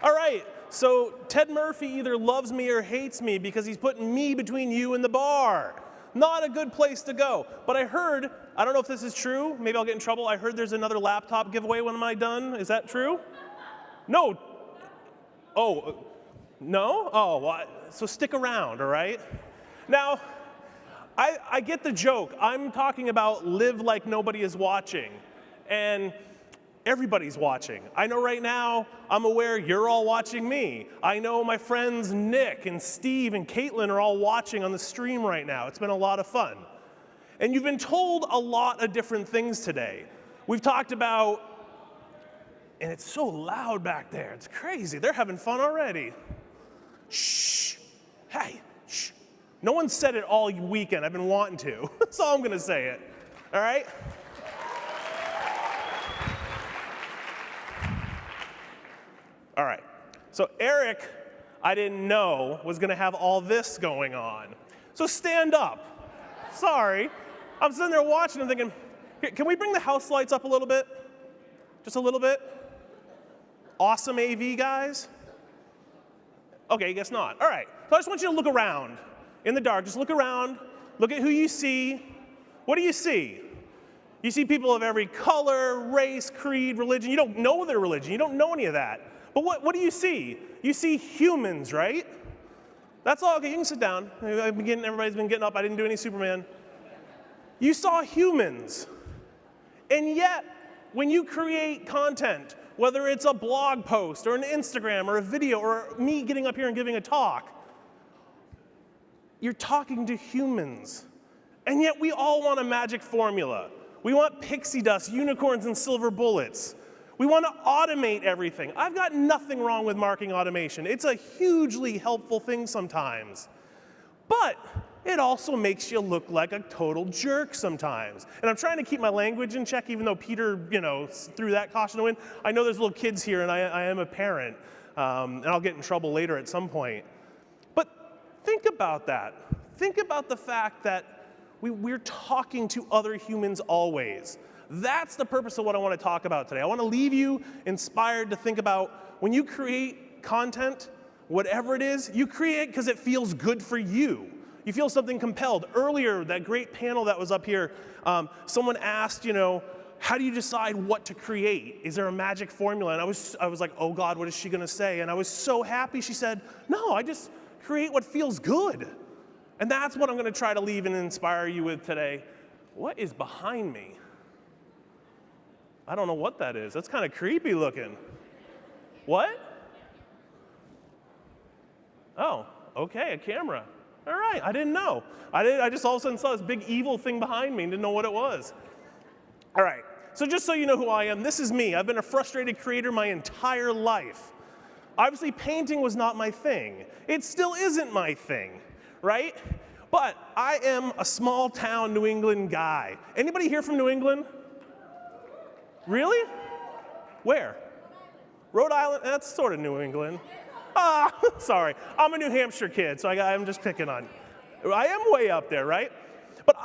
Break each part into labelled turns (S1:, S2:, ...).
S1: All right, so Ted Murphy either loves me or hates me because he's putting me between you and the bar. Not a good place to go. But I heard, I don't know if this is true, maybe I'll get in trouble, I heard there's another laptop giveaway. When am I done? Is that true? No. Oh, no? Oh, well, so stick around, all right? Now, I get the joke. I'm talking about live like nobody is watching. And everybody's watching. I know right now, I'm aware you're all watching me. I know my friends Nick and Steve and Caitlin are all watching on the stream right now. It's been a lot of fun. And you've been told a lot of different things today. We've talked about, and it's so loud back there, it's crazy. They're having fun already. Shh, hey, shh. No one said it all weekend. I've been wanting to, so I'm gonna say it, all right? All right, so Eric, I didn't know, was gonna have all this going on. So stand up. Sorry. I'm sitting there watching and thinking, can we bring the house lights up a little bit? Just a little bit? Awesome AV guys? Okay, I guess not. All right, so I just want you to look around in the dark. Just look around, look at who you see. What do you see? You see people of every color, race, creed, religion. You don't know their religion, you don't know any of that. But what do you see? You see humans, right? That's all. Okay, you can sit down. Everybody's been getting up. I didn't do any Superman. You saw humans. And yet, when you create content, whether it's a blog post or an Instagram or a video or me getting up here and giving a talk, you're talking to humans. And yet we all want a magic formula. We want pixie dust, unicorns, and silver bullets. We want to automate everything. I've got nothing wrong with marketing automation. It's a hugely helpful thing sometimes. But it also makes you look like a total jerk sometimes. And I'm trying to keep my language in check, even though Peter, threw that caution to wind. I know there's little kids here, and I am a parent, and I'll get in trouble later at some point. But think about that. Think about the fact that we're talking to other humans always. That's the purpose of what I want to talk about today. I want to leave you inspired to think about when you create content, whatever it is, you create because it feels good for you. You feel something compelled. Earlier, that great panel that was up here, someone asked, how do you decide what to create? Is there a magic formula? And I was like, oh God, what is she going to say? And I was so happy she said, no, I just create what feels good. And that's what I'm going to try to leave and inspire you with today. What is behind me? I don't know what that is. That's kind of creepy looking. What? Oh, okay, a camera. All right, I didn't know. I just all of a sudden saw this big evil thing behind me and didn't know what it was. All right, so just so you know who I am, this is me. I've been a frustrated creator my entire life. Obviously, painting was not my thing. It still isn't my thing, right? But I am a small town New England guy. Anybody here from New England? Really? Where? Rhode Island? That's sort of New England. Sorry. I'm a New Hampshire kid, so I'm just picking on you. I am way up there, right? But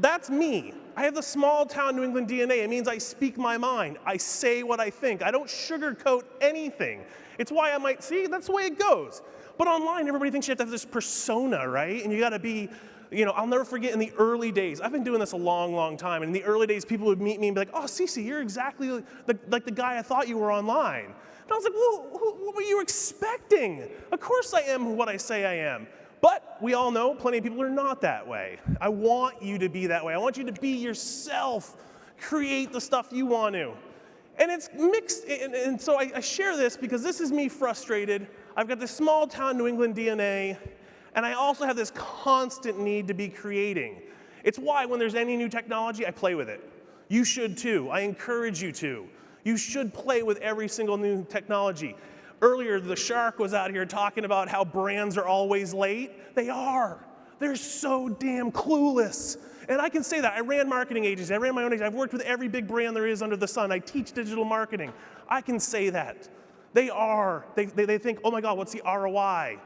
S1: that's me. I have the small town New England DNA. It means I speak my mind. I say what I think. I don't sugarcoat anything. It's why I might, see, that's the way it goes. But online, everybody thinks you have to have this persona, right? And you gotta be, I'll never forget in the early days, I've been doing this a long, long time, and in the early days, people would meet me and be like, oh, Cece, you're exactly like the guy I thought you were online. And I was like, well, what were you expecting? Of course I am what I say I am. But we all know plenty of people are not that way. I want you to be that way. I want you to be yourself. Create the stuff you want to. And it's mixed, and so I share this because this is me frustrated. I've got this small town New England DNA, and I also have this constant need to be creating. It's why when there's any new technology, I play with it. You should too. I encourage you to. You should play with every single new technology. Earlier, the shark was out here talking about how brands are always late. They are. They're so damn clueless. And I can say that. I ran marketing agencies. I ran my own agency. I've worked with every big brand there is under the sun. I teach digital marketing. I can say that. They are. They think, oh my God, what's the ROI?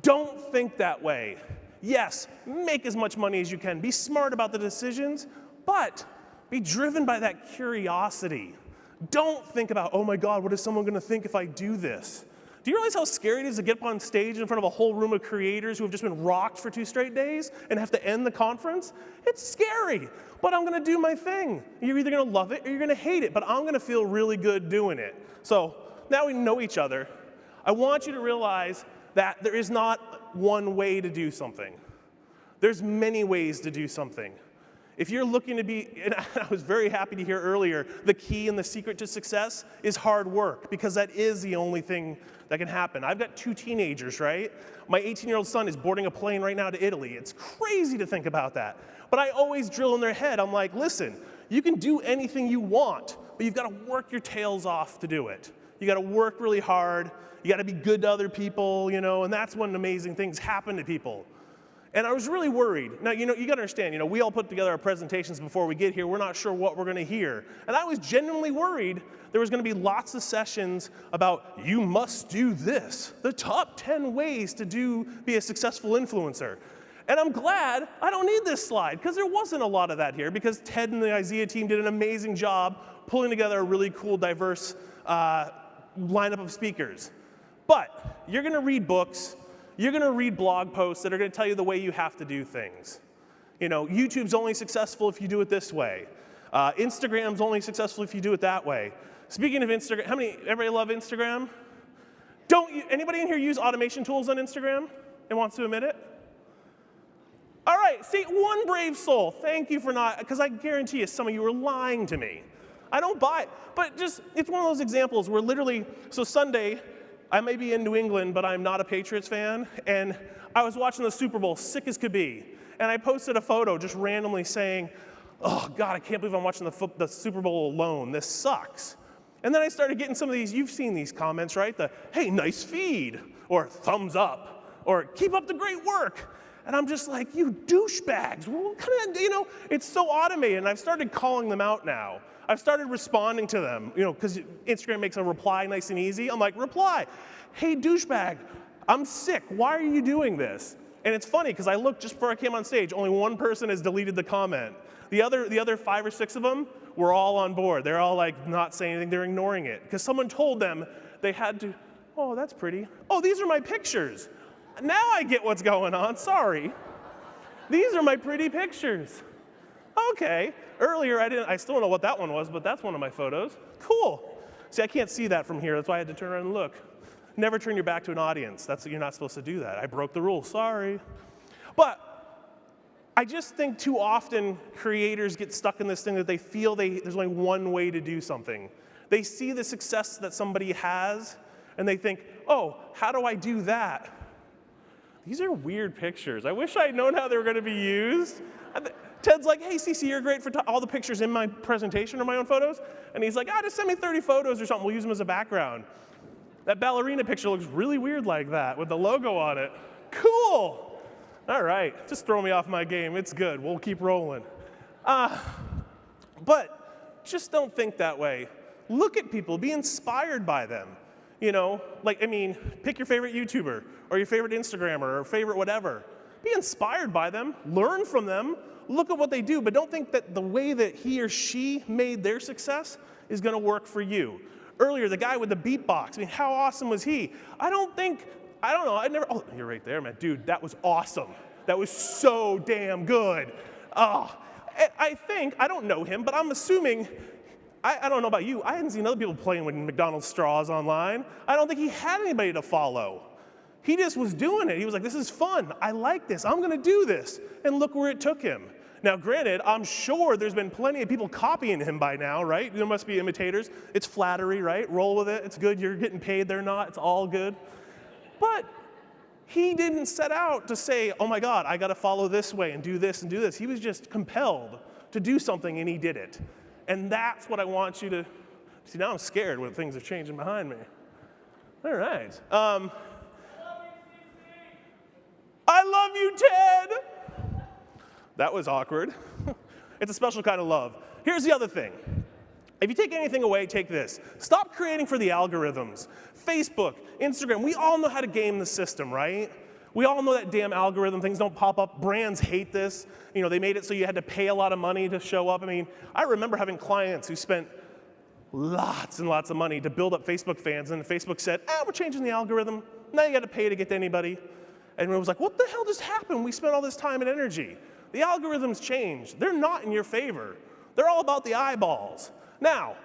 S1: Don't think that way. Yes, make as much money as you can. Be smart about the decisions, but be driven by that curiosity. Don't think about, oh my God, what is someone going to think if I do this? Do you realize how scary it is to get up on stage in front of a whole room of creators who have just been rocked for 2 straight days and have to end the conference? It's scary, but I'm going to do my thing. You're either going to love it or you're going to hate it, but I'm going to feel really good doing it. So now we know each other. I want you to realize that there is not one way to do something. There's many ways to do something. If you're looking to be, and I was very happy to hear earlier, the key and the secret to success is hard work, because that is the only thing that can happen. I've got 2 teenagers, right? My 18-year-old son is boarding a plane right now to Italy. It's crazy to think about that. But I always drill in their head, I'm like, listen, you can do anything you want, but you've got to work your tails off to do it. You got to work really hard. You got to be good to other people, and that's when amazing things happen to people. And I was really worried. Now, you got to understand, we all put together our presentations before we get here. We're not sure what we're going to hear. And I was genuinely worried there was going to be lots of sessions about, you must do this, the top 10 ways to be a successful influencer. And I'm glad I don't need this slide, because there wasn't a lot of that here, because Ted and the IZEA team did an amazing job pulling together a really cool, diverse lineup of speakers. But you're going to read books. You're going to read blog posts that are going to tell you the way you have to do things. YouTube's only successful if you do it this way. Instagram's only successful if you do it that way. Speaking of Instagram, everybody love Instagram? Anybody in here use automation tools on Instagram and wants to admit it? All right, see, one brave soul. Thank you for not, because I guarantee you some of you are lying to me. I don't buy it. But it's one of those examples where literally, so Sunday, I may be in New England, but I'm not a Patriots fan, and I was watching the Super Bowl, sick as could be, and I posted a photo just randomly saying, oh God, I can't believe I'm watching the Super Bowl alone, this sucks. And then I started getting some of these, you've seen these comments, right? Hey, nice feed, or thumbs up, or keep up the great work. And I'm just like, you douchebags, what kind of, it's so automated, and I've started calling them out now. I've started responding to them, because Instagram makes a reply nice and easy. I'm like, reply. Hey, douchebag, I'm sick. Why are you doing this? And it's funny, because I looked just before I came on stage, only one person has deleted the comment. The other 5 or 6 of them were all on board. They're all like not saying anything. They're ignoring it. Because someone told them they had to, oh, that's pretty. Oh, these are my pictures. Now I get what's going on. Sorry. These are my pretty pictures. Okay. Earlier, I still don't know what that one was, but that's one of my photos. Cool. See, I can't see that from here. That's why I had to turn around and look. Never turn your back to an audience. You're not supposed to do that. I broke the rule. Sorry. But I just think too often creators get stuck in this thing that they feel there's only one way to do something. They see the success that somebody has, and they think, oh, how do I do that? These are weird pictures. I wish I had known how they were going to be used. Ted's like, hey, CC, you're great for all the pictures in my presentation or my own photos. And he's like, just send me 30 photos or something. We'll use them as a background. That ballerina picture looks really weird like that with the logo on it. Cool. All right, just throw me off my game. It's good. We'll keep rolling. But just don't think that way. Look at people. Be inspired by them. Pick your favorite YouTuber or your favorite Instagrammer or favorite whatever. Be inspired by them. Learn from them. Look at what they do, but don't think that the way that he or she made their success is going to work for you. Earlier, the guy with the beatbox, how awesome was he? I don't know, oh, you're right there, man. Dude, that was awesome. That was so damn good. Oh, I don't know him, but I'm assuming, I don't know about you, I hadn't seen other people playing with McDonald's straws online. I don't think he had anybody to follow. He just was doing it. He was like, this is fun. I like this. I'm going to do this. And look where it took him. Now, granted, I'm sure there's been plenty of people copying him by now, right? There must be imitators. It's flattery, right? Roll with it. It's good. You're getting paid. They're not. It's all good. But he didn't set out to say, oh, my God, I got to follow this way and do this and do this. He was just compelled to do something, and he did it. And that's what I want you to see. Now I'm scared when things are changing behind me. All right. I love you, Ted. That was awkward. It's a special kind of love. Here's the other thing. If you take anything away, take this. Stop creating for the algorithms. Facebook, Instagram, we all know how to game the system, right? We all know that damn algorithm, things don't pop up. Brands hate this. They made it so you had to pay a lot of money to show up. I remember having clients who spent lots and lots of money to build up Facebook fans, and Facebook said, we're changing the algorithm. Now you got to pay to get to anybody. And it was like, what the hell just happened? We spent all this time and energy. The algorithms changed. They're not in your favor. They're all about the eyeballs. Now,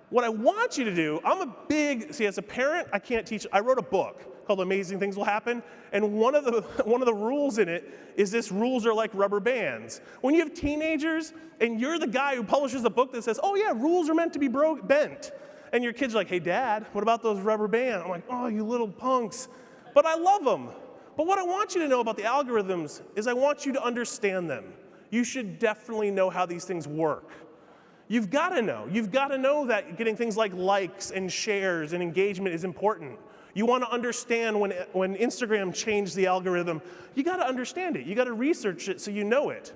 S1: what I want you to do, as a parent, I can't teach. I wrote a book called Amazing Things Will Happen, and one of the rules in it is rules are like rubber bands. When you have teenagers and you're the guy who publishes a book that says, oh yeah, rules are meant to be bent, and your kids are like, hey dad, what about those rubber bands? I'm like, oh, you little punks. But I love them. But what I want you to know about the algorithms is I want you to understand them. You should definitely know how these things work. You've got to know. You've got to know that getting things like likes and shares and engagement is important. You want to understand when Instagram changed the algorithm, you got to understand it. You got to research it so you know it.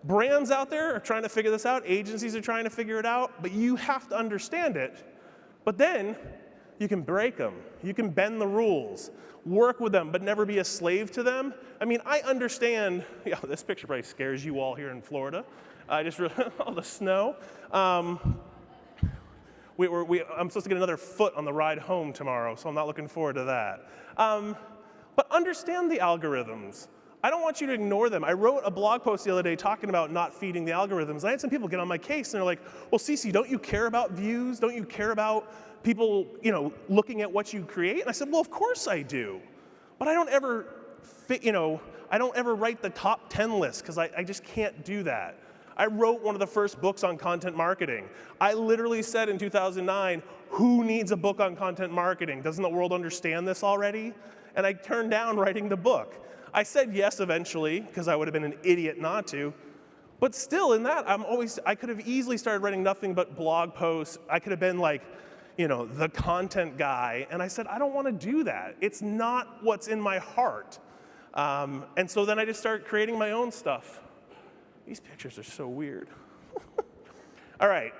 S1: Brands out there are trying to figure this out. Agencies are trying to figure it out. But you have to understand it. But then you can break them. You can bend the rules. Work with them, but never be a slave to them. I mean, I understand. Yeah, this picture probably scares you all here in Florida. All the snow. I'm supposed to get another foot on the ride home tomorrow, so I'm not looking forward to that. But understand the algorithms. I don't want you to ignore them. I wrote a blog post the other day talking about not feeding the algorithms. And I had some people get on my case, and they're like, well, Cece, don't you care about views? Don't you care about people, looking at what you create? And I said, well, of course I do. But I don't ever write the top 10 list, because I just can't do that. I wrote one of the first books on content marketing. I literally said in 2009, who needs a book on content marketing? Doesn't the world understand this already? And I turned down writing the book. I said yes eventually, because I would have been an idiot not to. But still, in that, I could have easily started writing nothing but blog posts. I could have been like, the content guy. And I said, I don't want to do that. It's not what's in my heart. And so then I just started creating my own stuff. These pictures are so weird. All right.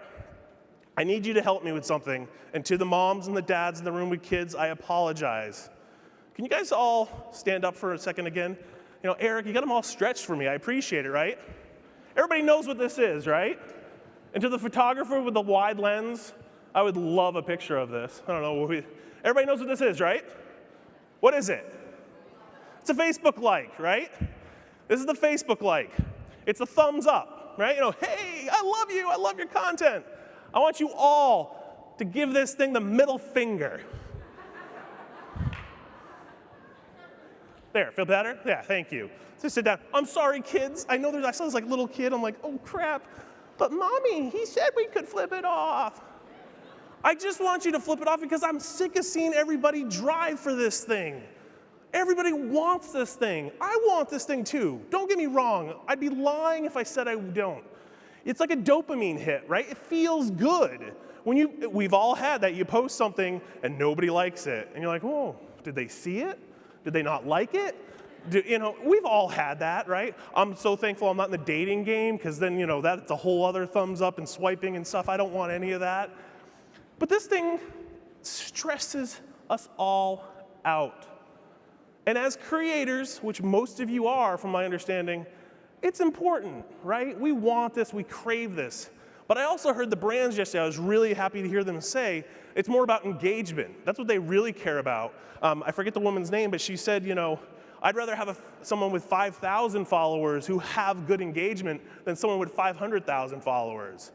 S1: I need you to help me with something. And to the moms and the dads in the room with kids, I apologize. Can you guys all stand up for a second again? Eric, you got them all stretched for me. I appreciate it, right? Everybody knows what this is, right? And to the photographer with the wide lens, I would love a picture of this. I don't know. Everybody knows what this is, right? What is it? It's a Facebook like, right? This is the Facebook like. It's a thumbs up, right? Hey, I love you. I love your content. I want you all to give this thing the middle finger. There, feel better? Yeah, thank you. Just sit down. I'm sorry, kids. I know I saw this little kid. I'm like, oh, crap. But Mommy, he said we could flip it off. I just want you to flip it off because I'm sick of seeing everybody drive for this thing. Everybody wants this thing. I want this thing too. Don't get me wrong. I'd be lying if I said I don't. It's like a dopamine hit, right? It feels good. We've all had that. You post something and nobody likes it. And you're like, oh, did they see it? Did they not like it? We've all had that, right? I'm so thankful I'm not in the dating game, because then, that's a whole other thumbs up and swiping and stuff. I don't want any of that. But this thing stresses us all out. And as creators, which most of you are from my understanding, it's important, right? We want this, we crave this. But I also heard the brands yesterday, I was really happy to hear them say, it's more about engagement. That's what they really care about. I forget the woman's name, but she said, I'd rather have someone with 5,000 followers who have good engagement than someone with 500,000 followers.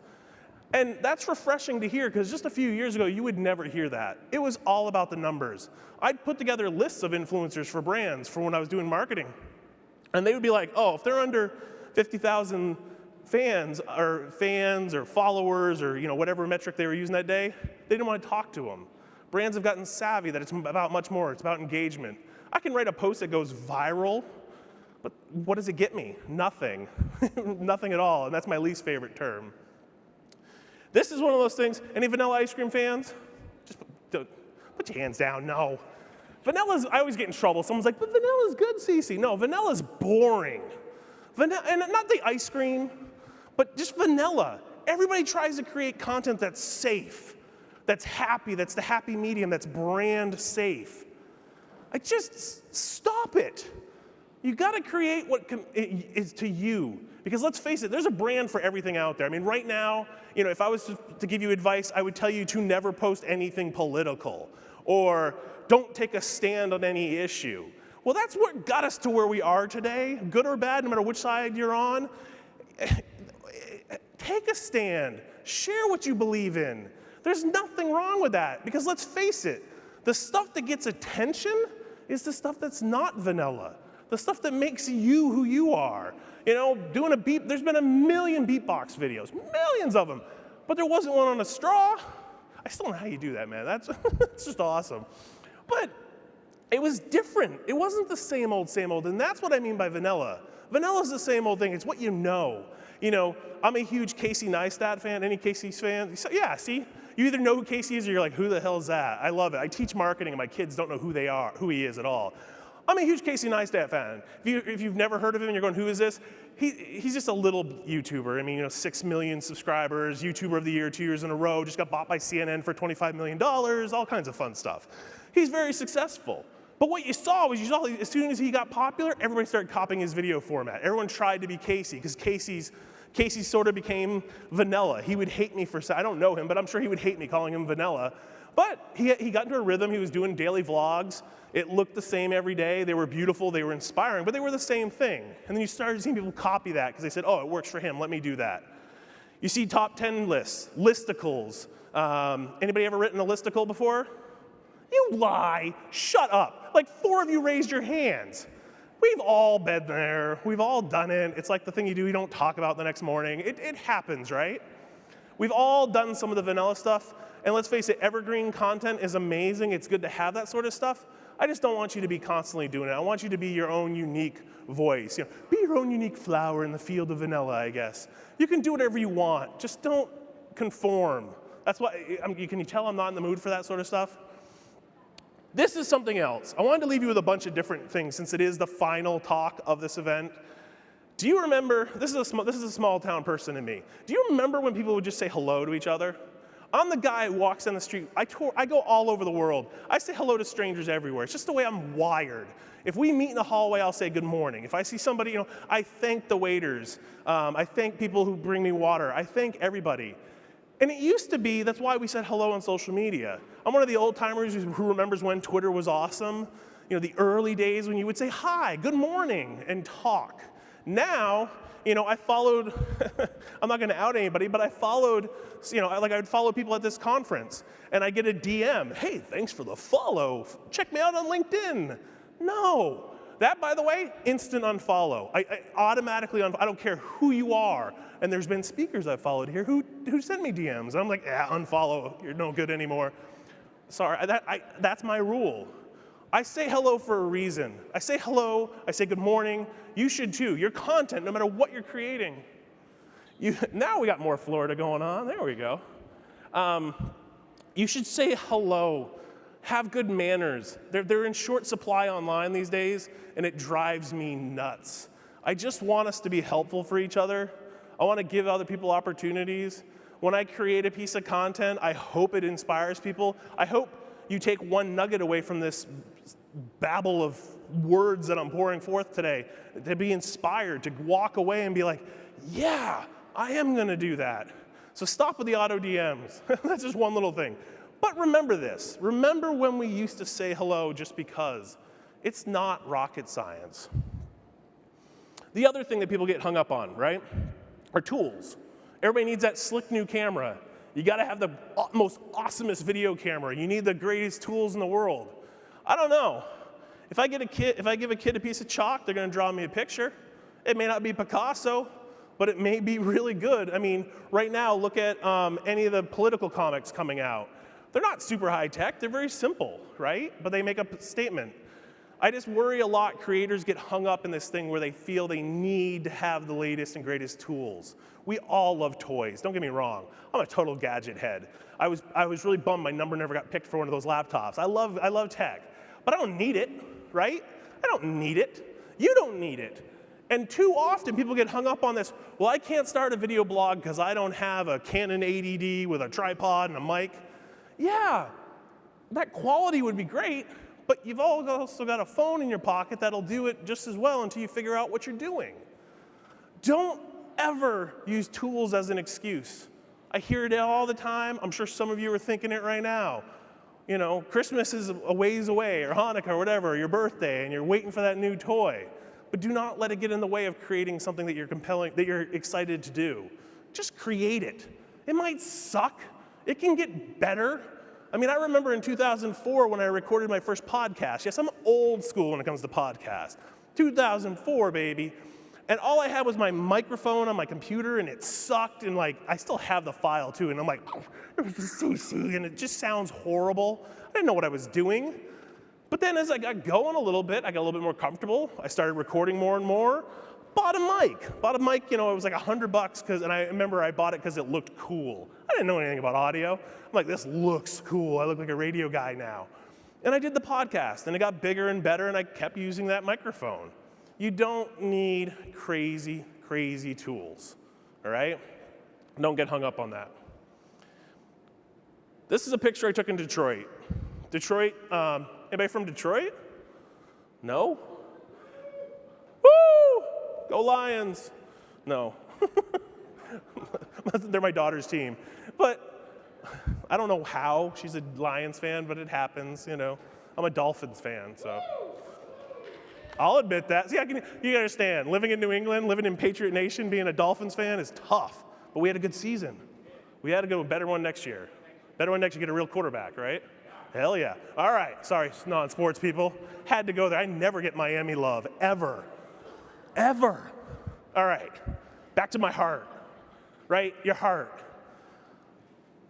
S1: And that's refreshing to hear, because just a few years ago, you would never hear that. It was all about the numbers. I'd put together lists of influencers for brands for when I was doing marketing. And they would be like, oh, if they're under 50,000 fans or followers or whatever metric they were using that day, they didn't want to talk to them. Brands have gotten savvy that it's about much more. It's about engagement. I can write a post that goes viral, but what does it get me? Nothing. Nothing at all, and that's my least favorite term. This is one of those things. Any vanilla ice cream fans? Just put your hands down. No. I always get in trouble. Someone's like, but vanilla's good, Cece. No, vanilla's boring. And not the ice cream, but just vanilla. Everybody tries to create content that's safe, that's happy, that's the happy medium, that's brand safe. Just stop it. You got to create what is to you. Because let's face it, there's a brand for everything out there. I mean, right now, if I was to give you advice, I would tell you to never post anything political, or don't take a stand on any issue. Well, that's what got us to where we are today, good or bad, no matter which side you're on. Take a stand. Share what you believe in. There's nothing wrong with that, because let's face it, the stuff that gets attention is the stuff that's not vanilla, the stuff that makes you who you are. Doing a beat, there's been a million beatbox videos, millions of them, but there wasn't one on a straw. I still don't know how you do that, man. That's just awesome. But it was different. It wasn't the same old, and that's what I mean by vanilla. Vanilla's the same old thing. It's what you know. I'm a huge Casey Neistat fan. Any Casey fans? So, yeah, see? You either know who Casey is or you're like, who the hell is that? I love it. I teach marketing and my kids don't know who he is at all. I'm a huge Casey Neistat fan. If you've never heard of him and you're going, who is this? He's just a little YouTuber. I mean, 6 million subscribers, YouTuber of the year 2 years in a row, just got bought by CNN for $25 million, all kinds of fun stuff. He's very successful. But what you saw was, as soon as he got popular, everybody started copying his video format. Everyone tried to be Casey, because Casey sort of became vanilla. He would hate me I don't know him, but I'm sure he would hate me calling him vanilla. But he got into a rhythm. He was doing daily vlogs. It looked the same every day. They were beautiful. They were inspiring, but they were the same thing. And then you started seeing people copy that because they said, oh, it works for him. Let me do that. You see top 10 lists, listicles. Anybody ever written a listicle before? You lie. Shut up. Like 4 of you raised your hands. We've all been there. We've all done it. It's like the thing you don't talk about the next morning. It happens, right? We've all done some of the vanilla stuff. And let's face it, evergreen content is amazing. It's good to have that sort of stuff. I just don't want you to be constantly doing it. I want you to be your own unique voice. Be your own unique flower in the field of vanilla, I guess. You can do whatever you want. Just don't conform. That's why, can you tell I'm not in the mood for that sort of stuff? This is something else. I wanted to leave you with a bunch of different things since it is the final talk of this event. Do you remember, this is a small town person in me. Do you remember when people would just say hello to each other? I'm the guy who walks down the street. I go all over the world. I say hello to strangers everywhere. It's just the way I'm wired. If we meet in the hallway, I'll say good morning. If I see somebody, I thank the waiters. I thank people who bring me water. I thank everybody. And it used to be, that's why we said hello on social media. I'm one of the old timers who remembers when Twitter was awesome. The early days when you would say hi, good morning, and talk. Now, I followed, I'm not gonna out anybody, but I followed, I would follow people at this conference, and I get a DM, hey, thanks for the follow, check me out on LinkedIn. No, that, by the way, instant unfollow. I automatically unfollow, I don't care who you are, and there's been speakers I've followed here who send me DMs, and I'm like, unfollow, you're no good anymore. Sorry, that's my rule. I say hello for a reason. I say hello, I say good morning. You should too. Your content, no matter what you're creating. Now we got more Florida going on. There we go. You should say hello. Have good manners. They're in short supply online these days, and it drives me nuts. I just want us to be helpful for each other. I want to give other people opportunities. When I create a piece of content, I hope it inspires people. I hope you take one nugget away from this babble of words that I'm pouring forth today, to be inspired, to walk away and be like, yeah, I am going to do that. So stop with the auto DMs. That's just one little thing. But remember this. Remember when we used to say hello just because. It's not rocket science. The other thing that people get hung up on, right, are tools. Everybody needs that slick new camera. You got to have the most awesomest video camera. You need the greatest tools in the world. I don't know. If I give a kid a piece of chalk, they're going to draw me a picture. It may not be Picasso, but it may be really good. I mean, right now, look at any of the political comics coming out. They're not super high tech. They're very simple, right? But they make a statement. I just worry a lot creators get hung up in this thing where they feel they need to have the latest and greatest tools. We all love toys. Don't get me wrong. I'm a total gadget head. I was really bummed my number never got picked for one of those laptops. I love tech, but I don't need it, right? I don't need it. You don't need it. And too often people get hung up on this, well, I can't start a video blog because I don't have a Canon 80D with a tripod and a mic. Yeah, that quality would be great, But you've also got a phone in your pocket that'll do it just as well until you figure out what you're doing. Don't ever use tools as an excuse. I hear it all the time. I'm sure some of you are thinking it right now. You know, Christmas is a ways away, or Hanukkah, or whatever, or your birthday, and you're waiting for that new toy. But do not let it get in the way of creating something that you're excited to do. Just create it. It might suck. It can get better. I mean, I remember in 2004 when I recorded my first podcast. Yes, I'm old school when it comes to podcasts. 2004, baby. And all I had was my microphone on my computer, and it sucked, and like, I still have the file too, and I'm like, and it just sounds horrible. I didn't know what I was doing. But then as I got going a little bit, I got a little bit more comfortable. I started recording more and more. Bought a mic, you know, it was like $100, and I remember I bought it because it looked cool. I didn't know anything about audio. I'm like, this looks cool. I look like a radio guy now. And I did the podcast, and it got bigger and better, and I kept using that microphone. You don't need crazy, crazy tools, all right? Don't get hung up on that. This is a picture I took in Detroit. Detroit, anybody from Detroit? No? Woo! Go Lions. No. They're my daughter's team. But I don't know how she's a Lions fan, but it happens, you know. I'm a Dolphins fan, so. I'll admit that. See, you understand, living in New England, living in Patriot Nation, being a Dolphins fan is tough. But we had a good season. We had to go a better one next year. Better one next year, get a real quarterback, right? Hell yeah. All right, sorry, non-sports people. Had to go there. I never get Miami love, ever. Ever. All right, back to my heart, right? Your heart.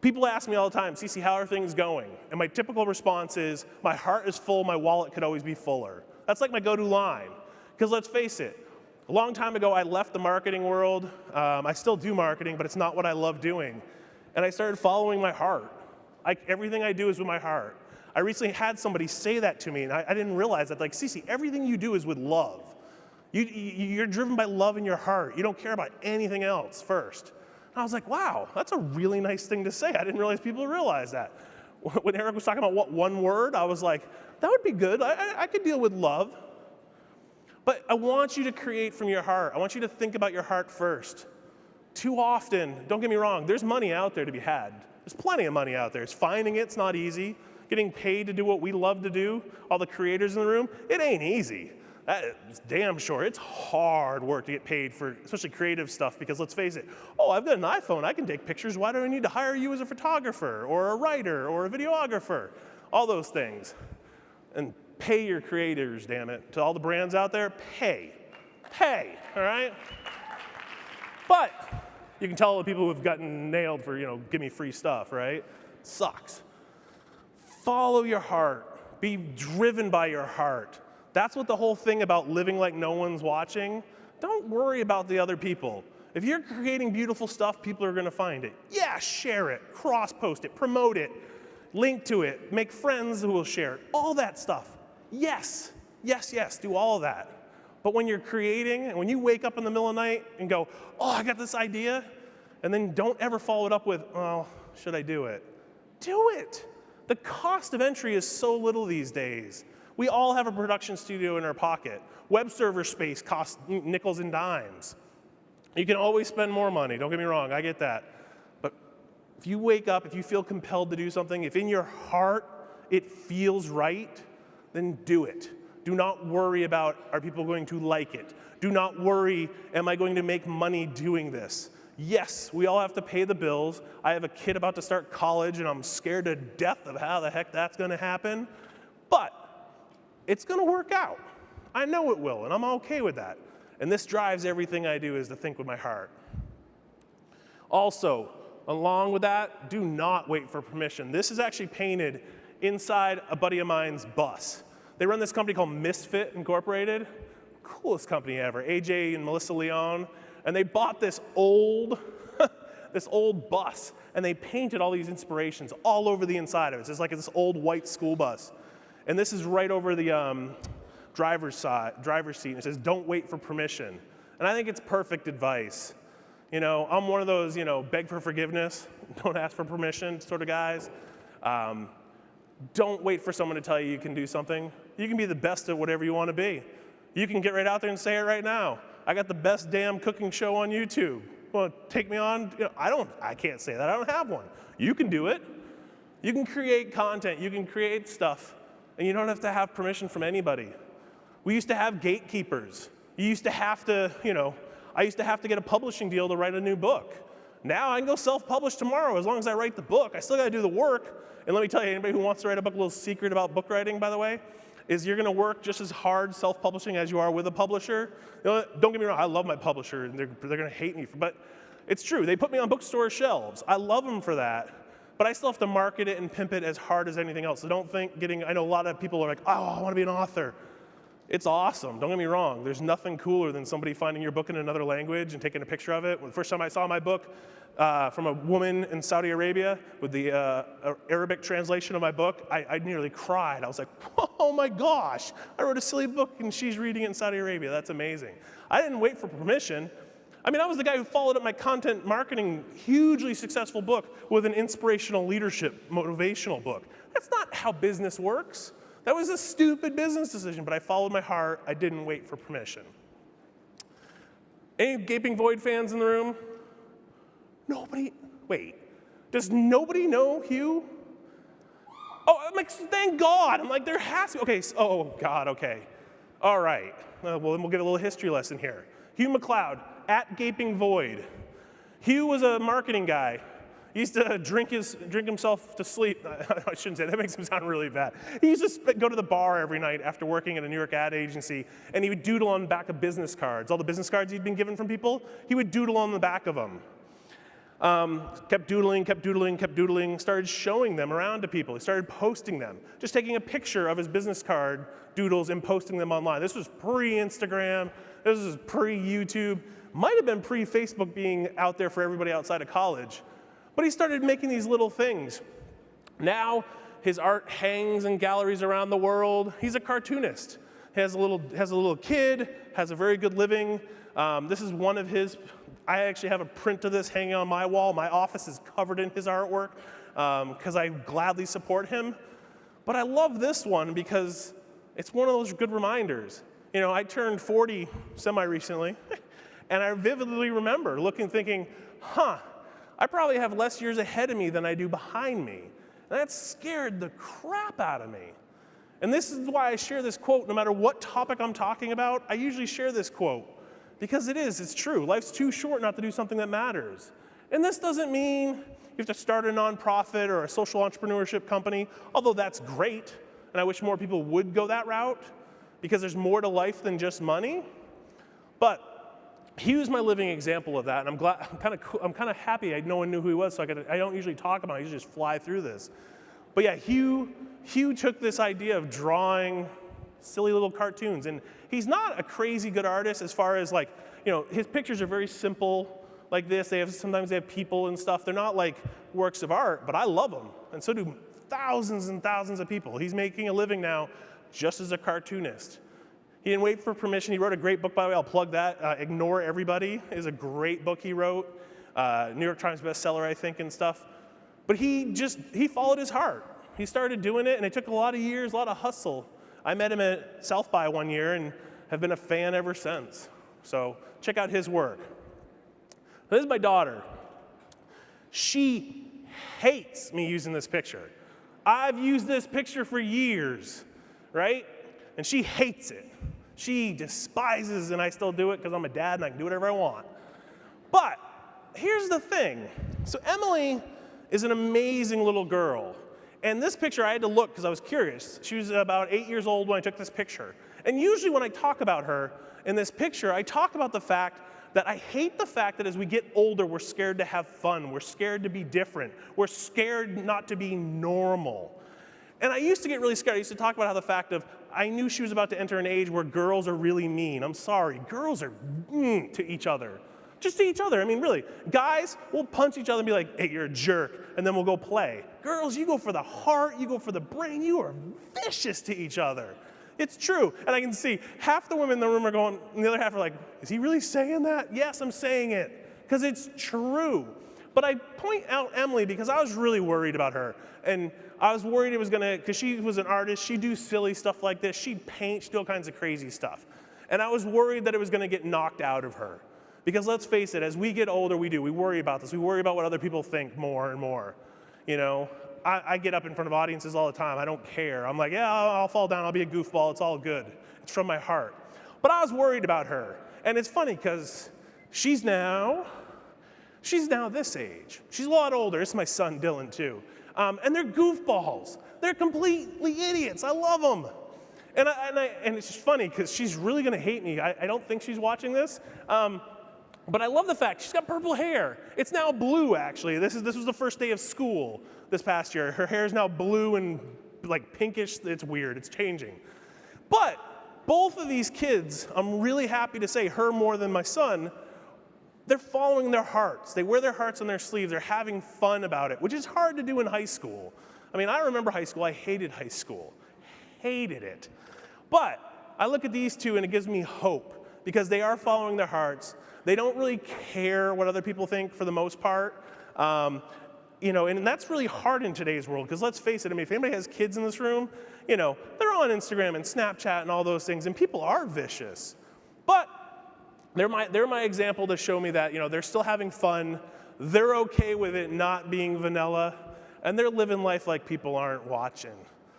S1: People ask me all the time, CC, how are things going? And my typical response is, my heart is full, my wallet could always be fuller. That's like my go-to line. Because let's face it, a long time ago I left the marketing world. I still do marketing, but it's not what I love doing. And I started following my heart. Everything I do is with my heart. I recently had somebody say that to me, and I didn't realize that. Like, CC, everything you do is with love. You're driven by love in your heart. You don't care about anything else first. And I was like, wow, that's a really nice thing to say. I didn't realize people realize that. When Eric was talking about what one word, I was like, that would be good. I could deal with love. But I want you to create from your heart. I want you to think about your heart first. Too often, don't get me wrong, there's money out there to be had. There's plenty of money out there. It's finding it's not easy. Getting paid to do what we love to do, all the creators in the room, it ain't easy. That's damn sure. It's hard work to get paid for, especially creative stuff, because let's face it, oh, I've got an iPhone, I can take pictures. Why do I need to hire you as a photographer or a writer or a videographer? All those things. And pay your creators, damn it. To all the brands out there, pay. Pay, all right? But you can tell all the people who've gotten nailed for, give me free stuff, right? Sucks. Follow your heart. Be driven by your heart. That's what the whole thing about living like no one's watching. Don't worry about the other people. If you're creating beautiful stuff, people are going to find it. Yeah, share it, cross-post it, promote it, link to it, make friends who will share it, all that stuff. Yes, yes, yes, do all of that. But when you're creating, and when you wake up in the middle of the night and go, oh, I got this idea, and then don't ever follow it up with, oh, should I do it? Do it. The cost of entry is so little these days. We all have a production studio in our pocket. Web server space costs nickels and dimes. You can always spend more money, don't get me wrong, I get that. But if you wake up, if you feel compelled to do something, if in your heart it feels right, then do it. Do not worry about, are people going to like it? Do not worry, am I going to make money doing this? Yes, we all have to pay the bills. I have a kid about to start college, and I'm scared to death of how the heck that's going to happen. But it's going to work out. I know it will, and I'm okay with that. And this drives everything I do, is to think with my heart. Also, along with that, do not wait for permission. This is actually painted inside a buddy of mine's bus. They run this company called Misfit Incorporated. Coolest company ever. AJ and Melissa Leon. And they bought this old bus, and they painted all these inspirations all over the inside of it. It's like this old white school bus. And this is right over the driver's seat, and it says, don't wait for permission. And I think it's perfect advice. I'm one of those, beg for forgiveness, don't ask for permission sort of guys. Don't wait for someone to tell you you can do something. You can be the best at whatever you want to be. You can get right out there and say it right now. I got the best damn cooking show on YouTube. Well, take me on? I can't say that. I don't have one. You can do it. You can create content. You can create stuff, and you don't have to have permission from anybody. We used to have gatekeepers. You used to have to, I used to have to get a publishing deal to write a new book. Now I can go self-publish tomorrow as long as I write the book. I still got to do the work. And let me tell you, anybody who wants to write a book, a little secret about book writing, by the way, is you're going to work just as hard self-publishing as you are with a publisher. Don't get me wrong, I love my publisher, and they're going to hate me, but it's true. They put me on bookstore shelves. I love them for that, but I still have to market it and pimp it as hard as anything else. So don't think I know a lot of people are like, oh, I want to be an author. It's awesome, don't get me wrong. There's nothing cooler than somebody finding your book in another language and taking a picture of it. The first time I saw my book from a woman in Saudi Arabia with the Arabic translation of my book, I nearly cried. I was like, oh my gosh, I wrote a silly book and she's reading it in Saudi Arabia. That's amazing. I didn't wait for permission. I mean, I was the guy who followed up my content marketing, hugely successful book with an inspirational leadership, motivational book. That's not how business works. That was a stupid business decision, but I followed my heart. I didn't wait for permission. Any Gaping Void fans in the room? Nobody, wait, does nobody know Hugh? Oh, I'm like, thank God. I'm like, there has to be, okay, oh God, okay. All right, well, then we'll get a little history lesson here. Hugh McLeod, at Gaping Void. Hugh was a marketing guy. He used to drink himself to sleep. I shouldn't say that, makes him sound really bad. He used to go to the bar every night after working at a New York ad agency, and he would doodle on the back of business cards. All the business cards he'd been given from people, he would doodle on the back of them. Kept doodling, started showing them around to people. He started posting them, just taking a picture of his business card doodles and posting them online. This was pre-Instagram, this was pre-YouTube, might have been pre-Facebook being out there for everybody outside of college. But he started making these little things. Now, his art hangs in galleries around the world. He's a cartoonist. He has a little kid, has a very good living. This is one of his, I actually have a print of this hanging on my wall. My office is covered in his artwork because I gladly support him. But I love this one because it's one of those good reminders. I turned 40 semi-recently, and I vividly remember thinking, I probably have less years ahead of me than I do behind me. And that scared the crap out of me. And this is why I share this quote. No matter what topic I'm talking about, I usually share this quote. Because it's true. Life's too short not to do something that matters. And this doesn't mean you have to start a nonprofit or a social entrepreneurship company, although that's great. And I wish more people would go that route because there's more to life than just money. But he was my living example of that, and I'm kind of happy no one knew who he was, so I don't usually talk about him. I usually just fly through this. But yeah, Hugh took this idea of drawing silly little cartoons, and he's not a crazy good artist as far as his pictures are very simple like this. Sometimes they have people and stuff. They're not like works of art, but I love them, and so do thousands and thousands of people. He's making a living now just as a cartoonist. He didn't wait for permission. He wrote a great book, by the way. I'll plug that. Ignore Everybody is a great book he wrote. New York Times bestseller, I think, and stuff. But he followed his heart. He started doing it, and it took a lot of years, a lot of hustle. I met him at South by one year and have been a fan ever since. So check out his work. This is my daughter. She hates me using this picture. I've used this picture for years, right? And she hates it. She despises, and I still do it because I'm a dad and I can do whatever I want. But here's the thing. So Emily is an amazing little girl. And this picture, I had to look because I was curious. She was about 8 years old when I took this picture. And usually when I talk about her in this picture, I talk about the fact that I hate the fact that as we get older, we're scared to have fun. We're scared to be different. We're scared not to be normal. And I used to get really scared. I used to talk about how the fact of, I knew she was about to enter an age where girls are really mean. I'm sorry, girls are mean to each other. Just to each other, I mean, really. Guys will punch each other and be like, hey, you're a jerk, and then we'll go play. Girls, you go for the heart, you go for the brain, you are vicious to each other. It's true, and I can see half the women in the room are going, and the other half are like, is he really saying that? Yes, I'm saying it, because it's true. But I point out Emily because I was really worried about her. And I was worried it was gonna, because she was an artist, she'd do silly stuff like this, she'd paint, she'd do all kinds of crazy stuff. And I was worried that it was gonna get knocked out of her. Because let's face it, as we get older, we worry about this. We worry about what other people think more and more. You know, I get up in front of audiences all the time. I don't care. I'm like, yeah, I'll fall down. I'll be a goofball. It's all good. It's from my heart. But I was worried about her. And it's funny because she's now this age. She's a lot older. This is my son, Dylan, too. And they're goofballs. They're completely idiots. I love them. And it's just funny because she's really going to hate me. I don't think she's watching this. But I love the fact she's got purple hair. It's now blue, actually. This was the first day of school this past year. Her hair is now blue and like pinkish. It's weird. It's changing. But both of these kids, I'm really happy to say, her more than my son, they're following their hearts. They wear their hearts on their sleeves. They're having fun about it, which is hard to do in high school. I mean, I remember high school. I hated high school. Hated it. But I look at these two and it gives me hope because they are following their hearts. They don't really care what other people think for the most part. You know, and that's really hard in today's world because let's face it, I mean, if anybody has kids in this room, you know, they're on Instagram and Snapchat and all those things, and people are vicious. But they're my example to show me that, you know, they're still having fun, they're okay with it not being vanilla, and they're living life like people aren't watching.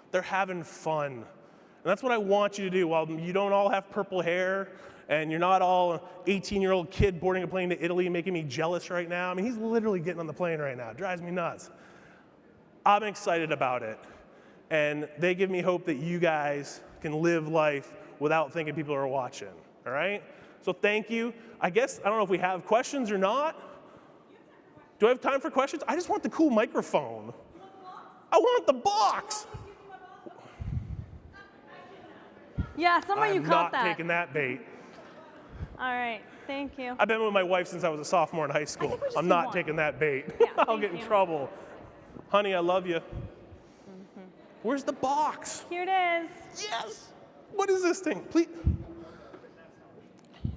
S1: They're having fun. And that's what I want you to do. While you don't all have purple hair, and you're not all an 18-year-old kid boarding a plane to Italy making me jealous right now. I mean, he's literally getting on the plane right now. It drives me nuts. I'm excited about it. And they give me hope that you guys can live life without thinking people are watching, all right? So thank you. I guess, I don't know if we have questions or not. Do I have time for questions? I just want the cool microphone. I want the box.
S2: Yeah, somehow you caught that.
S1: I'm not taking that bait.
S2: All right, thank you.
S1: I've been with my wife since I was a sophomore in high school. I'm not taking that bait.
S2: Yeah,
S1: I'll get in trouble. Honey, I love you. Where's the box?
S2: Here it is.
S1: Yes. What is this thing? Please.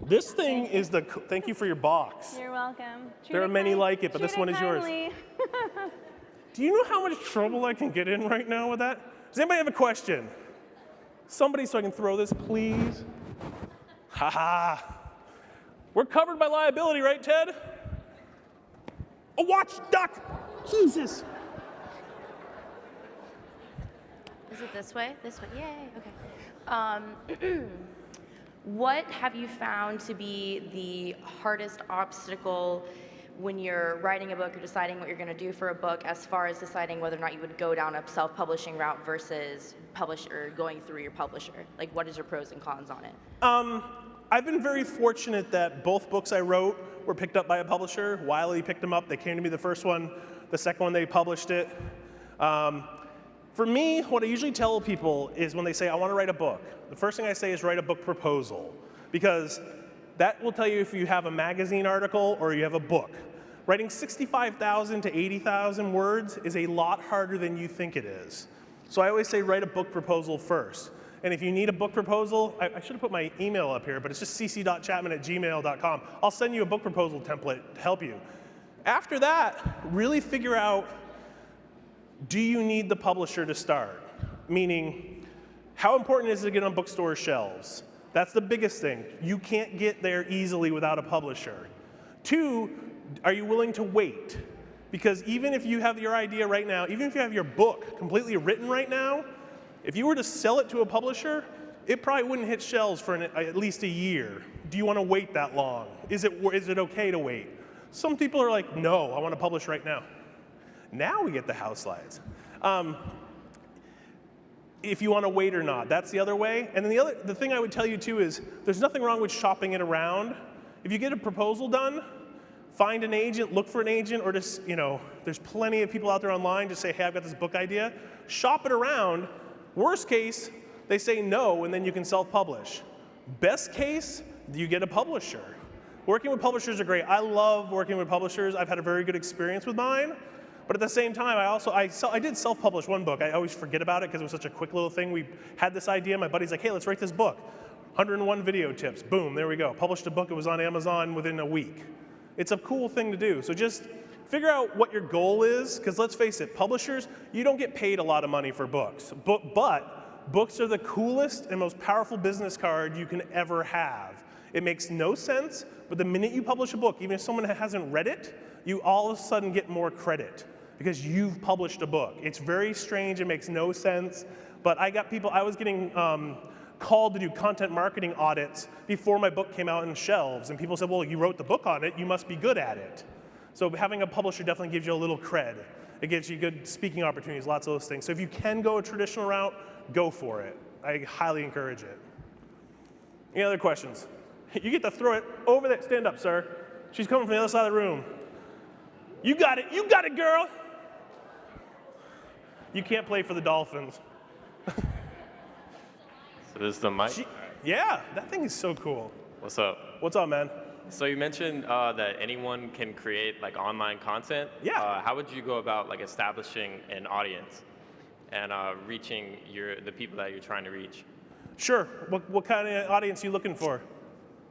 S1: This thing is the, thank you for your box.
S2: You're welcome.
S1: There are many like it, but this one is yours. Do you know how much trouble I can get in right now with that? Does anybody have a question? Somebody so I can throw this, please. Ha ha. We're covered by liability, right, Ted? A watch, duck. Jesus.
S3: Is it this way? This way, yay, okay. What have you found to be the hardest obstacle when you're writing a book or deciding what you're gonna do for a book as far as deciding whether or not you would go down a self-publishing route versus publisher, going through your publisher? Like, what is your pros and cons on it?
S1: I've been very fortunate that both books I wrote were picked up by a publisher. Wiley picked them up. They came to me the first one. The second one, they published it. For me, what I usually tell people is when they say, I want to write a book, the first thing I say is write a book proposal, because that will tell you if you have a magazine article or you have a book. Writing 65,000 to 80,000 words is a lot harder than you think it is. So I always say write a book proposal first. And if you need a book proposal, I should have put my email up here, but it's just cc.chapman@gmail.com. I'll send you a book proposal template to help you. After that, really figure out, do you need the publisher to start? Meaning, how important is it to get on bookstore shelves? That's the biggest thing. You can't get there easily without a publisher. 2, are you willing to wait? Because even if you have your idea right now, even if you have your book completely written right now, if you were to sell it to a publisher, it probably wouldn't hit shelves for at least a year. Do you want to wait that long? Is it okay to wait? Some people are like, no, I want to publish right now. Now we get the house slides. If you want to wait or not, that's the other way. And then the thing I would tell you too is there's nothing wrong with shopping it around. If you get a proposal done, find an agent, look for an agent, or just, you know, there's plenty of people out there online just say, hey, I've got this book idea. Shop it around. Worst case, they say no, and then you can self-publish. Best case, you get a publisher. Working with publishers are great. I love working with publishers. I've had a very good experience with mine. But at the same time, I did self-publish one book. I always forget about it because it was such a quick little thing. We had this idea. My buddy's like, hey, let's write this book. 101 video tips. Boom, there we go. Published a book. It was on Amazon within a week. It's a cool thing to do. So just Figure out what your goal is, because let's face it, publishers, you don't get paid a lot of money for books, but books are the coolest and most powerful business card you can ever have. It makes no sense, but the minute you publish a book, even if someone hasn't read it, you all of a sudden get more credit because you've published a book. It's very strange, it makes no sense, but I was getting called to do content marketing audits before my book came out in shelves, and people said, well, you wrote the book on it, you must be good at it. So having a publisher definitely gives you a little cred. It gives you good speaking opportunities, lots of those things. So if you can go a traditional route, go for it. I highly encourage it. Any other questions? You get to throw it over there. Stand up, sir. She's coming from the other side of the room. You got it, girl. You can't play for the Dolphins.
S4: So this is the mic?
S1: Yeah, that thing is so cool.
S4: What's up?
S1: What's up, man?
S4: So you mentioned that anyone can create like online content.
S1: Yeah.
S4: How would you go about like establishing an audience and reaching the people that you're trying to reach?
S1: Sure. What kind of audience are you looking for?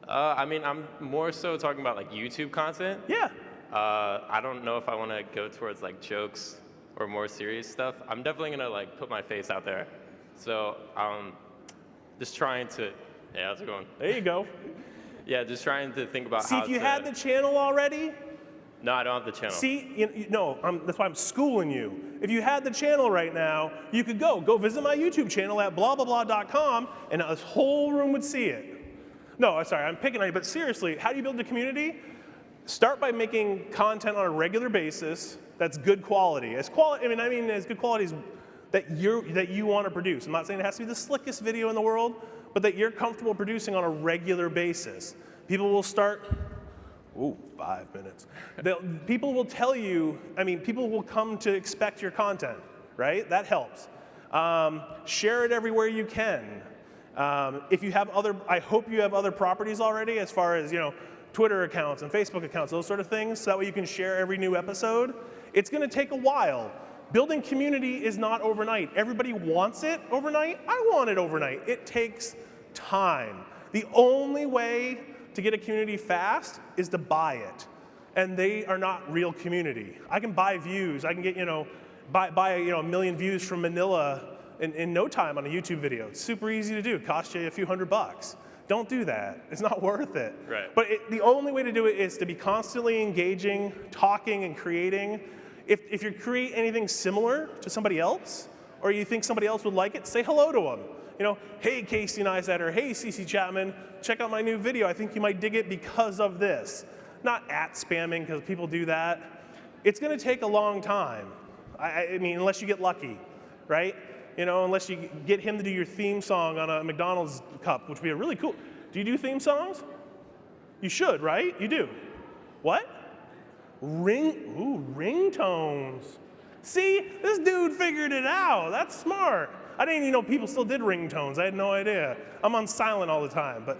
S4: I mean, I'm more so talking about like YouTube content.
S1: Yeah.
S4: I don't know if I want to go towards like jokes or more serious stuff. I'm definitely gonna like put my face out there. So just trying to, hey, how's it going?
S1: There you go.
S4: Yeah, just trying to think about
S1: See,
S4: how
S1: if you had the channel already,
S4: No, I don't have the channel.
S1: see, no, that's why I'm schooling you. If you had the channel right now, you could go visit my YouTube channel at blablabla.com, and this whole room would see it. No, sorry, I'm picking on you, but seriously, how do you build a community? Start by making content on a regular basis that's good quality. As good quality as that you want to produce. I'm not saying it has to be the slickest video in the world, but that you're comfortable producing on a regular basis. People will start, 5 minutes. People will tell you, people will come to expect your content, right? That helps. Share it everywhere you can. If you have I hope you have other properties already as far as, Twitter accounts and Facebook accounts, those sort of things, so that way you can share every new episode. It's gonna take a while. Building community is not overnight. Everybody wants it overnight. I want it overnight. It takes time. The only way to get a community fast is to buy it. And they are not real community. I can buy views. I can get, buy a million views from Manila in no time on a YouTube video. It's super easy to do. It costs you a few $100. Don't do that. It's not worth it.
S4: Right.
S1: But the only way to do it is to be constantly engaging, talking, and creating. If you create anything similar to somebody else, or you think somebody else would like it, say hello to them. Hey, Casey Neistat, or hey, CC Chapman, check out my new video. I think you might dig it because of this. Not @spamming, because people do that. It's going to take a long time. Unless you get lucky, right? Unless you get him to do your theme song on a McDonald's cup, which would be really cool. Do you do theme songs? You should, right? You do. What? Ringtones. See, this dude figured it out. That's smart. I didn't even know people still did ringtones. I had no idea. I'm on silent all the time, but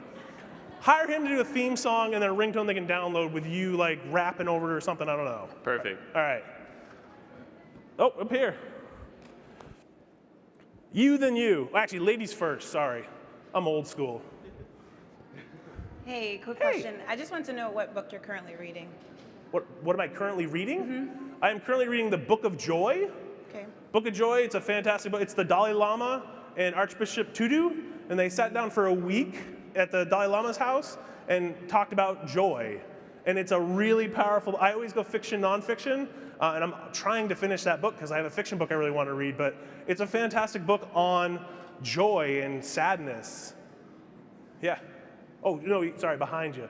S1: hire him to do a theme song and then a ringtone they can download with you like rapping over it or something. I don't know.
S4: Perfect.
S1: All right. Oh, up here. You, then you. Well, actually, ladies first. Sorry. I'm old school.
S5: Hey, quick question. I just want to know what book you're currently reading.
S1: What am I currently reading? I am currently reading the Book of Joy.
S5: Okay.
S1: Book of Joy, it's a fantastic book. It's the Dalai Lama and Archbishop Tutu, and they sat down for a week at the Dalai Lama's house and talked about joy. And it's a really powerful, I always go fiction, nonfiction, and I'm trying to finish that book because I have a fiction book I really want to read, but it's a fantastic book on joy and sadness. Yeah. Oh, no, sorry, behind you.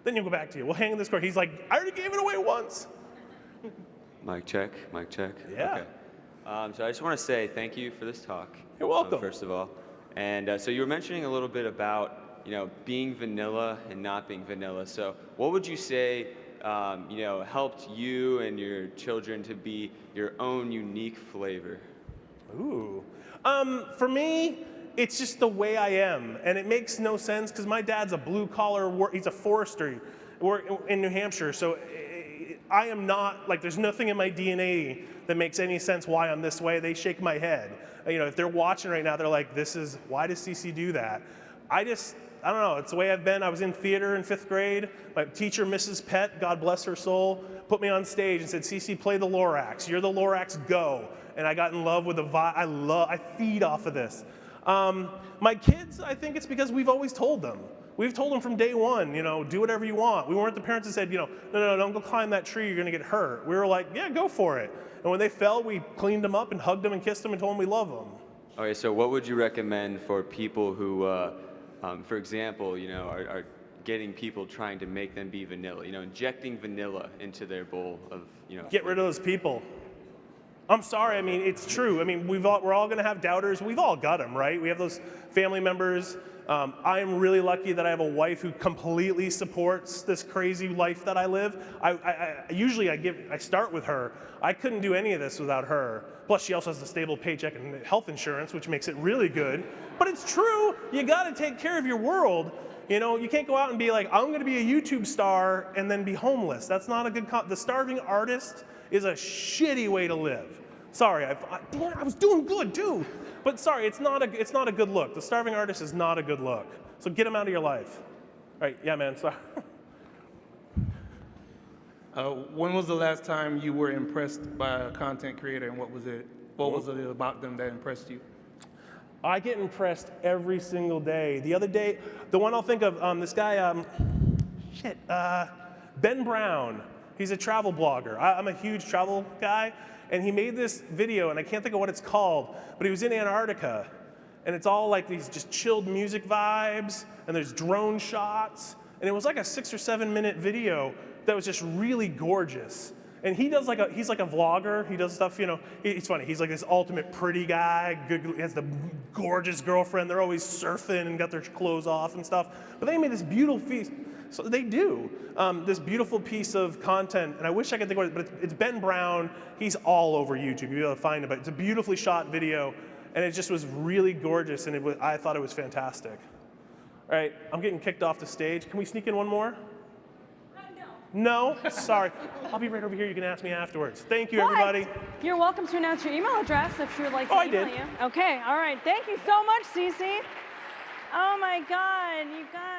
S1: Then you'll go back to you. We'll hang in this cord. He's like, I already gave it away once.
S6: Mic check, mic check.
S1: Yeah.
S6: Okay. So I just want to say thank you for this talk.
S1: You're welcome.
S6: First of all. And so you were mentioning a little bit about, being vanilla and not being vanilla. So what would you say, helped you and your children to be your own unique flavor?
S1: Ooh. For me, it's just the way I am, and it makes no sense because my dad's a blue-collar, he's a forester in New Hampshire, so I am not, there's nothing in my DNA that makes any sense why I'm this way. They shake my head. If they're watching right now, they're like, why does CC do that? I don't know, it's the way I've been. I was in theater in 5th grade. My teacher, Mrs. Pett, God bless her soul, put me on stage and said, "CC, play the Lorax. You're the Lorax, go." And I got in love with the vibe. I feed off of this. My kids, I think it's because we've always told them. We've told them from day one, do whatever you want. We weren't the parents that said, no, don't go climb that tree, you're gonna get hurt. We were like, yeah, go for it. And when they fell, we cleaned them up and hugged them and kissed them and told them we love them.
S6: Okay, so what would you recommend for people who, for example, are getting people trying to make them be vanilla, injecting vanilla into their bowl of,
S1: Get rid of those people. I'm sorry, it's true. We're all gonna have doubters. We've all got them, right? We have those family members. I am really lucky that I have a wife who completely supports this crazy life that I live. Usually I start with her. I couldn't do any of this without her. Plus, she also has a stable paycheck and health insurance, which makes it really good. But it's true, you gotta take care of your world. You can't go out and be like, I'm gonna be a YouTube star and then be homeless. That's not a good, the starving artist is a shitty way to live. Sorry, I was doing good too. But sorry, it's not a good look. The starving artist is not a good look. So get him out of your life. All right, yeah, man, sorry.
S7: When was the last time you were impressed by a content creator, and what was it about them that impressed you?
S1: I get impressed every single day. The other day, the one I'll think of, this guy, Ben Brown. He's a travel blogger. I'm a huge travel guy, and he made this video, and I can't think of what it's called, but he was in Antarctica, and it's all like these just chilled music vibes, and there's drone shots, and it was like a 6 or 7 minute video that was just really gorgeous. And he's like a vlogger. He does stuff, he's funny. He's like this ultimate pretty guy. He has the gorgeous girlfriend. They're always surfing and got their clothes off and stuff. But they made this beautiful piece. So they do this beautiful piece of content, and I wish I could think of it, but it's Ben Brown. He's all over YouTube. You'll be able to find it, but it's a beautifully shot video, and it just was really gorgeous, and I thought it was fantastic. All right, I'm getting kicked off the stage. Can we sneak in one more? No? Sorry. I'll be right over here. You can ask me afterwards. Thank you, everybody.
S2: You're welcome to announce your email address if you would like to email you. Okay, all right. Thank you so much, CC. Oh my God, you guys.